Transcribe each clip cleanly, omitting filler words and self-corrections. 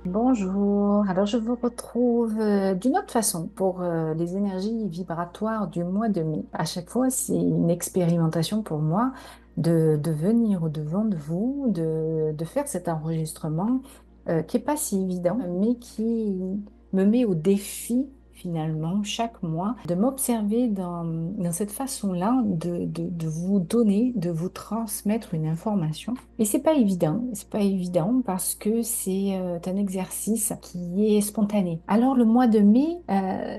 Bonjour, alors je vous retrouve d'une autre façon pour les énergies vibratoires du mois de mai. À chaque fois, c'est une expérimentation pour moi de venir au-devant de vous, de faire cet enregistrement qui n'est pas si évident, mais qui me met au défi finalement chaque mois de m'observer dans cette façon-là de vous donner, de vous transmettre une information. Et c'est pas évident parce que c'est un exercice qui est spontané. Alors le mois de mai,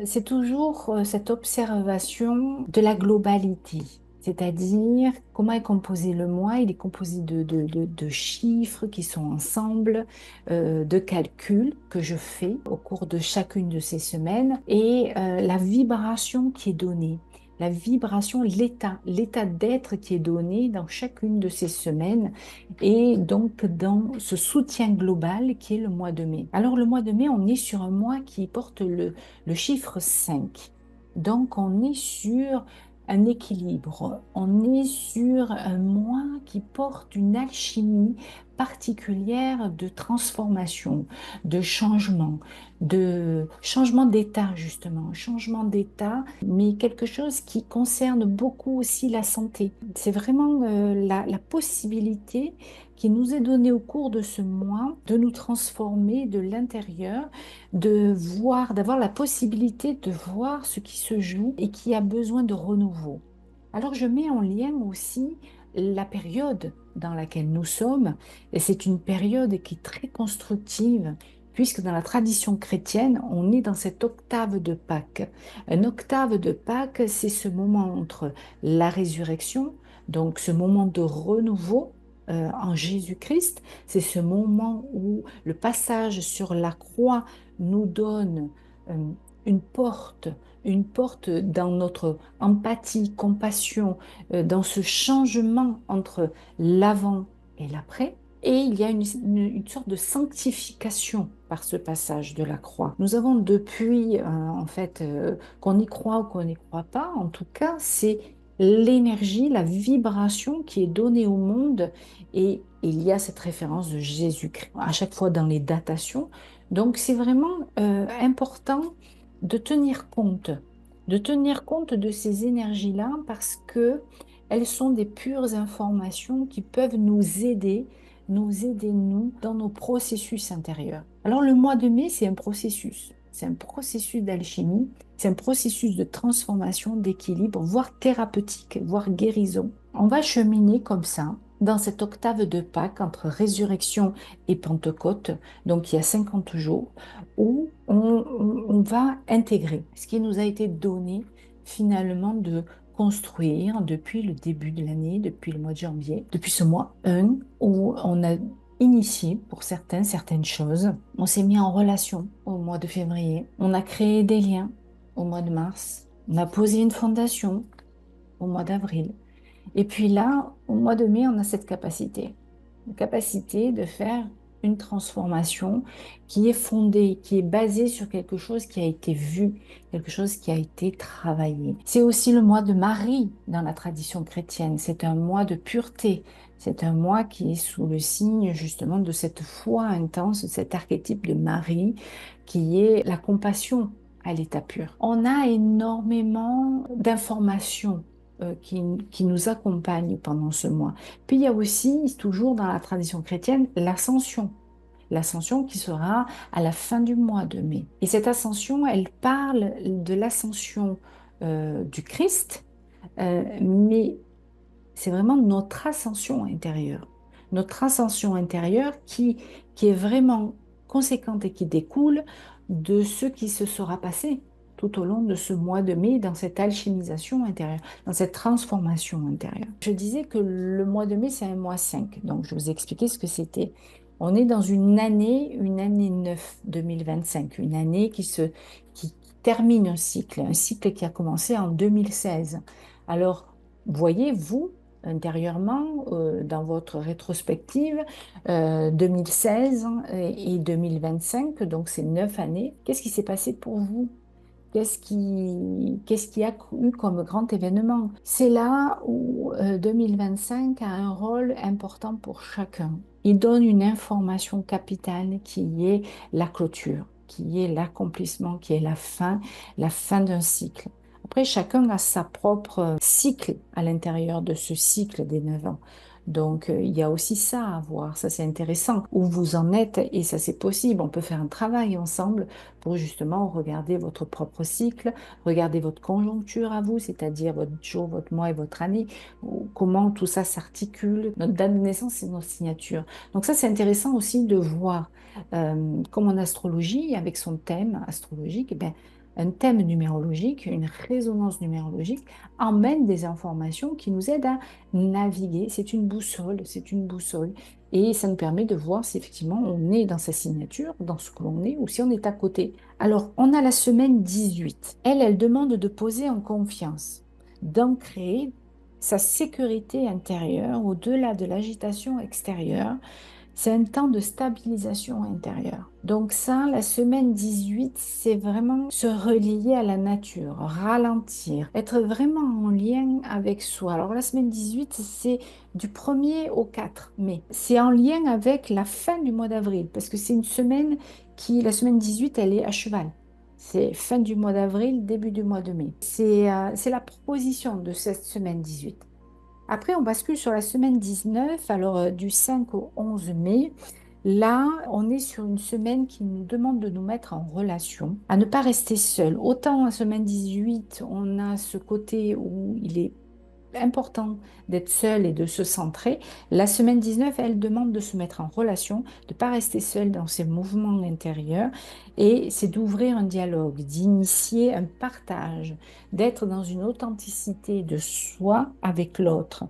c'est toujours cette observation de la globalité. C'est-à-dire, comment est composé le mois? Il est composé de chiffres qui sont ensemble, de calculs que je fais au cours de chacune de ces semaines et la vibration qui est donnée, la vibration, l'état d'être qui est donné dans chacune de ces semaines et donc dans ce soutien global qui est le mois de mai. Alors le mois de mai, on est sur un mois qui porte le chiffre 5. Donc on est sur un équilibre, on est sur un mois qui porte une alchimie particulière de transformation, de changement d'état justement, changement d'état, mais quelque chose qui concerne beaucoup aussi la santé. C'est vraiment la possibilité qui nous est donnée au cours de ce mois de nous transformer de l'intérieur, de voir, d'avoir la possibilité de voir ce qui se joue et qui a besoin de renouveau. Alors je mets en lien aussi la période dans laquelle nous sommes, et c'est une période qui est très constructive, puisque dans la tradition chrétienne, on est dans cette octave de Pâques. Une octave de Pâques, c'est ce moment entre la résurrection, donc ce moment de renouveau en Jésus-Christ, c'est ce moment où le passage sur la croix nous donne euh, une porte, une porte dans notre empathie, compassion, dans ce changement entre l'avant et l'après. Et il y a une sorte de sanctification par ce passage de la croix. Nous avons depuis, en fait, qu'on y croit ou qu'on n'y croit pas, en tout cas, c'est l'énergie, la vibration qui est donnée au monde. Et il y a cette référence de Jésus-Christ à chaque fois dans les datations. Donc, c'est vraiment important de tenir compte de ces énergies-là parce que elles sont des pures informations qui peuvent nous aider, nous, dans nos processus intérieurs. Alors, le mois de mai, c'est un processus d'alchimie, c'est un processus de transformation, d'équilibre, voire thérapeutique, voire guérison. On va cheminer comme ça, dans cette octave de Pâques, entre résurrection et Pentecôte, donc il y a 50 jours, où on va intégrer ce qui nous a été donné finalement de construire depuis le début de l'année, depuis le mois de janvier, depuis ce mois 1, où on a initié pour certains certaines choses. On s'est mis en relation au mois de février. On a créé des liens au mois de mars. On a posé une fondation au mois d'avril. Et puis là, au mois de mai, on a cette capacité. La capacité de faire une transformation qui est fondée, qui est basée sur quelque chose qui a été vu, quelque chose qui a été travaillé. C'est aussi le mois de Marie dans la tradition chrétienne. C'est un mois de pureté. C'est un mois qui est sous le signe justement de cette foi intense, de cet archétype de Marie qui est la compassion à l'état pur. On a énormément d'informations qui nous accompagnent pendant ce mois. Puis il y a aussi, toujours dans la tradition chrétienne, l'ascension. L'ascension qui sera à la fin du mois de mai. Et cette ascension, elle parle de l'ascension du Christ, mais c'est vraiment notre ascension intérieure. Notre ascension intérieure qui est vraiment conséquente et qui découle de ce qui se sera passé tout au long de ce mois de mai dans cette alchimisation intérieure, dans cette transformation intérieure. Je disais que le mois de mai, c'est un mois 5. Donc, je vous ai expliqué ce que c'était. On est dans une année 9, 2025, une année qui termine un cycle qui a commencé en 2016. Alors, voyez-vous, intérieurement, dans votre rétrospective 2016 et 2025, donc c'est 9 années, qu'est-ce qui s'est passé pour vous? Qu'est-ce qui a eu comme grand événement? C'est là où 2025 a un rôle important pour chacun. il donne une information capitale qui est la clôture, qui est l'accomplissement, qui est la fin d'un cycle. Après, chacun a sa propre cycle à l'intérieur de ce cycle des 9 ans. Donc, il y a aussi ça à voir. Ça, c'est intéressant. Où vous en êtes, et ça, c'est possible. On peut faire un travail ensemble pour justement regarder votre propre cycle, regarder votre conjoncture à vous, c'est-à-dire votre jour, votre mois et votre année, comment tout ça s'articule, notre date de naissance et notre signature. Donc ça, c'est intéressant aussi de voir, comme en astrologie, avec son thème astrologique, eh bien, un thème numérologique, une résonance numérologique emmène des informations qui nous aident à naviguer. C'est une boussole, c'est une boussole. Et ça nous permet de voir si effectivement on est dans sa signature, dans ce que l'on est, ou si on est à côté. Alors, on a la semaine 18. Elle demande de poser en confiance, d'ancrer sa sécurité intérieure au-delà de l'agitation extérieure. C'est un temps de stabilisation intérieure. Donc ça, la semaine 18, c'est vraiment se relier à la nature, ralentir, être vraiment en lien avec soi. Alors la semaine 18, c'est du 1er au 4 mai. C'est en lien avec la fin du mois d'avril, parce que c'est une semaine la semaine 18, elle est à cheval. C'est fin du mois d'avril, début du mois de mai. C'est la proposition de cette semaine 18. Après, on bascule sur la semaine 19, alors du 5 au 11 mai. Là, on est sur une semaine qui nous demande de nous mettre en relation, à ne pas rester seul. Autant la semaine 18, on a ce côté où il est important d'être seul et de se centrer. La semaine 19, elle demande de se mettre en relation, de ne pas rester seul dans ses mouvements intérieurs. Et c'est d'ouvrir un dialogue, d'initier un partage, d'être dans une authenticité de soi avec l'autre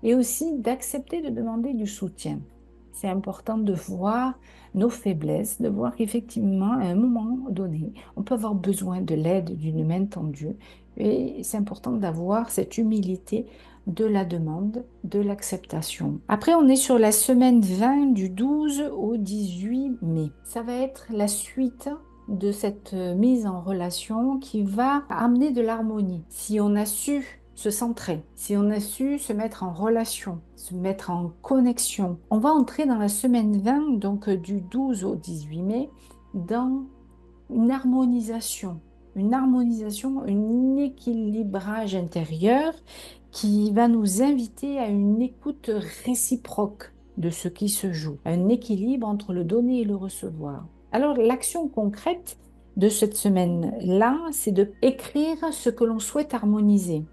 et aussi d'accepter de demander du soutien. C'est important de voir nos faiblesses, de voir qu'effectivement, à un moment donné, on peut avoir besoin de l'aide d'une main tendue. Et c'est important d'avoir cette humilité de la demande, de l'acceptation. Après, on est sur la semaine 20 du 12 au 18 mai. Ça va être la suite de cette mise en relation qui va amener de l'harmonie. Si on a su se centrer, si on a su se mettre en relation, se mettre en connexion, on va entrer dans la semaine 20, donc du 12 au 18 mai, dans une harmonisation, un équilibrage intérieur qui va nous inviter à une écoute réciproque de ce qui se joue, un équilibre entre le donner et le recevoir. Alors, l'action concrète de cette semaine-là, c'est de écrire ce que l'on souhaite harmoniser,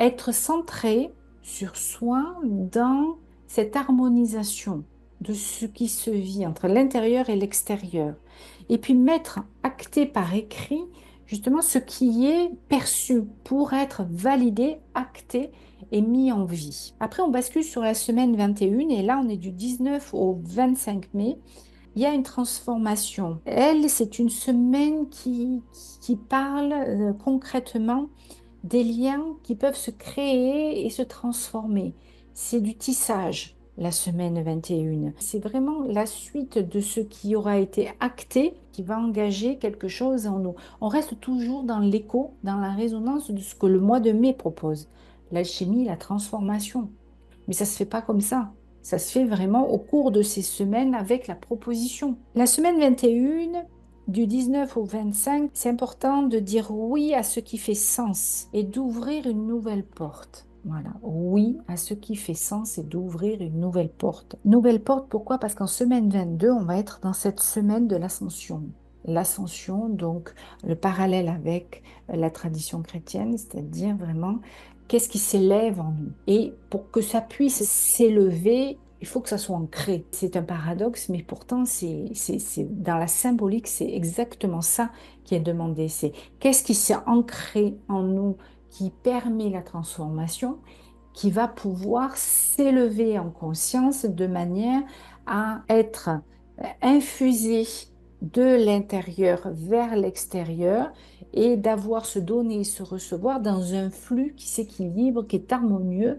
être centré sur soi dans cette harmonisation de ce qui se vit entre l'intérieur et l'extérieur. Et puis mettre acté par écrit justement ce qui est perçu pour être validé, acté et mis en vie. Après, on bascule sur la semaine 21 et là, on est du 19 au 25 mai. Il y a une transformation. Elle, c'est une semaine qui parle concrètement des liens qui peuvent se créer et se transformer. C'est du tissage, la semaine 21. C'est vraiment la suite de ce qui aura été acté qui va engager quelque chose en nous. On reste toujours dans l'écho, dans la résonance de ce que le mois de mai propose. L'alchimie, la transformation. Mais ça ne se fait pas comme ça. Ça se fait vraiment au cours de ces semaines avec la proposition. La semaine 21, du 19 au 25, c'est important de dire oui à ce qui fait sens et d'ouvrir une nouvelle porte. Voilà, oui à ce qui fait sens et d'ouvrir une nouvelle porte. Nouvelle porte, pourquoi? Parce qu'en semaine 22, on va être dans cette semaine de l'ascension. L'ascension, donc le parallèle avec la tradition chrétienne, c'est-à-dire vraiment qu'est-ce qui s'élève en nous. Et pour que ça puisse s'élever, il faut que ça soit ancré. C'est un paradoxe, mais pourtant, dans la symbolique, c'est exactement ça qui est demandé. C'est qu'est-ce qui s'est ancré en nous, qui permet la transformation, qui va pouvoir s'élever en conscience de manière à être infusé de l'intérieur vers l'extérieur et d'avoir se donner et se recevoir dans un flux qui s'équilibre, qui est harmonieux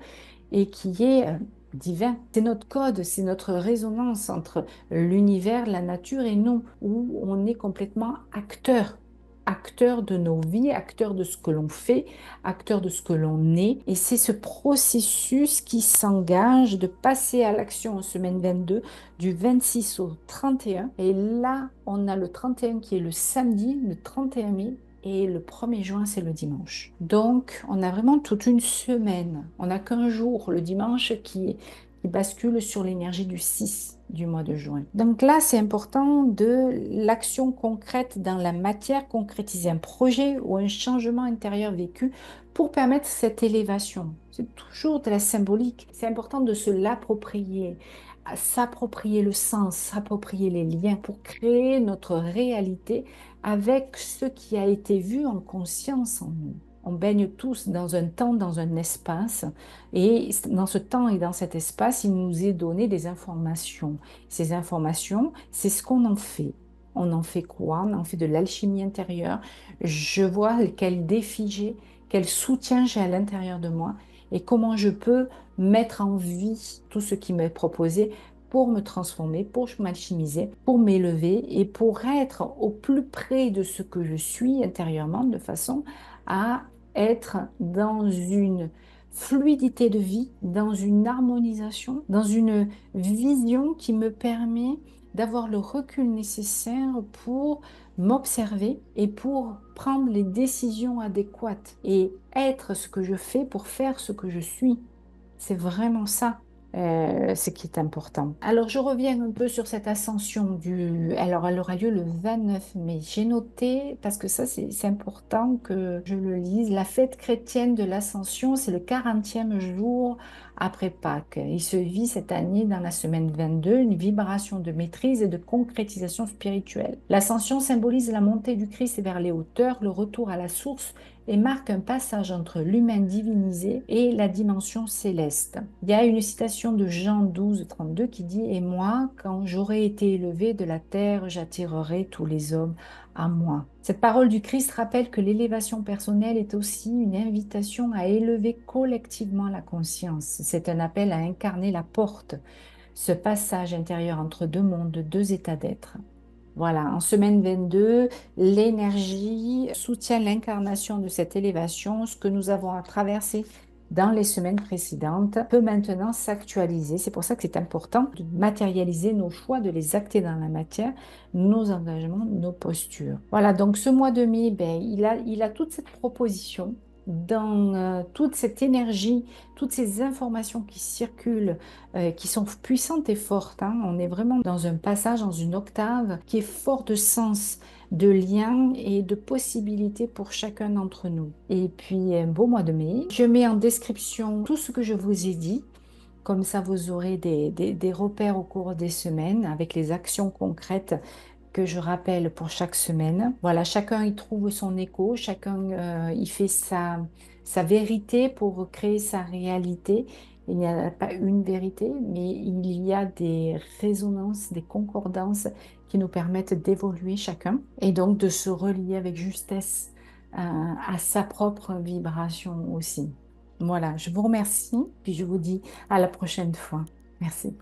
et qui est divin. C'est notre code, c'est notre résonance entre l'univers, la nature et nous, où on est complètement acteur acteurs de nos vies, acteurs de ce que l'on fait, acteurs de ce que l'on est. Et c'est ce processus qui s'engage de passer à l'action en semaine 22, du 26 au 31. Et là, on a le 31 qui est le samedi, le 31 mai. Et le 1er juin, c'est le dimanche. Donc, on a vraiment toute une semaine. On n'a qu'un jour, le dimanche, qui bascule sur l'énergie du 6 du mois de juin. Donc là, c'est important de l'action concrète dans la matière, concrétiser un projet ou un changement intérieur vécu pour permettre cette élévation. C'est toujours de la symbolique. C'est important de se l'approprier, s'approprier le sens, s'approprier les liens pour créer notre réalité avec ce qui a été vu en conscience en nous. On baigne tous dans un temps, dans un espace, et dans ce temps et dans cet espace, il nous est donné des informations. Ces informations, c'est ce qu'on en fait. On en fait quoi? On en fait de l'alchimie intérieure. Je vois quel défi j'ai, quel soutien j'ai à l'intérieur de moi et comment je peux mettre en vie tout ce qui m'est proposé pour me transformer, pour m'alchimiser, pour m'élever et pour être au plus près de ce que je suis intérieurement de façon à être dans une fluidité de vie, dans une harmonisation, dans une vision qui me permet d'avoir le recul nécessaire pour m'observer et pour prendre les décisions adéquates et être ce que je fais pour faire ce que je suis. C'est vraiment ça, ce qui est important. Alors, je reviens un peu sur cette ascension du... Alors, elle aura lieu le 29 mai. J'ai noté, parce que ça, c'est important que je le lise, la fête chrétienne de l'ascension, c'est le 40e jour après Pâques. Il se vit cette année dans la semaine 22, une vibration de maîtrise et de concrétisation spirituelle. L'ascension symbolise la montée du Christ vers les hauteurs, le retour à la source et marque un passage entre l'humain divinisé et la dimension céleste. Il y a une citation de Jean 12, 32 qui dit « Et moi, quand j'aurai été élevé de la terre, j'attirerai tous les hommes à moi. » Cette parole du Christ rappelle que l'élévation personnelle est aussi une invitation à élever collectivement la conscience. C'est un appel à incarner la porte, ce passage intérieur entre deux mondes, deux états d'être. Voilà, en semaine 22, l'énergie soutient l'incarnation de cette élévation. Ce que nous avons à traverser dans les semaines précédentes peut maintenant s'actualiser. C'est pour ça que c'est important de matérialiser nos choix, de les acter dans la matière, nos engagements, nos postures. Voilà, donc ce mois de mai, ben, il a toute cette proposition dans toute cette énergie, toutes ces informations qui circulent qui sont puissantes et fortes, hein. On est vraiment dans un passage, dans une octave qui est fort de sens, de liens et de possibilités pour chacun d'entre nous. Et puis, un beau mois de mai. Je mets en description tout ce que je vous ai dit. Comme ça, vous aurez des repères au cours des semaines avec les actions concrètes que je rappelle pour chaque semaine. Voilà, chacun y trouve son écho, chacun y fait sa vérité pour créer sa réalité. Il n'y a pas une vérité, mais il y a des résonances, des concordances qui nous permettent d'évoluer chacun et donc de se relier avec justesse à sa propre vibration aussi. Voilà, je vous remercie, puis je vous dis à la prochaine fois. Merci.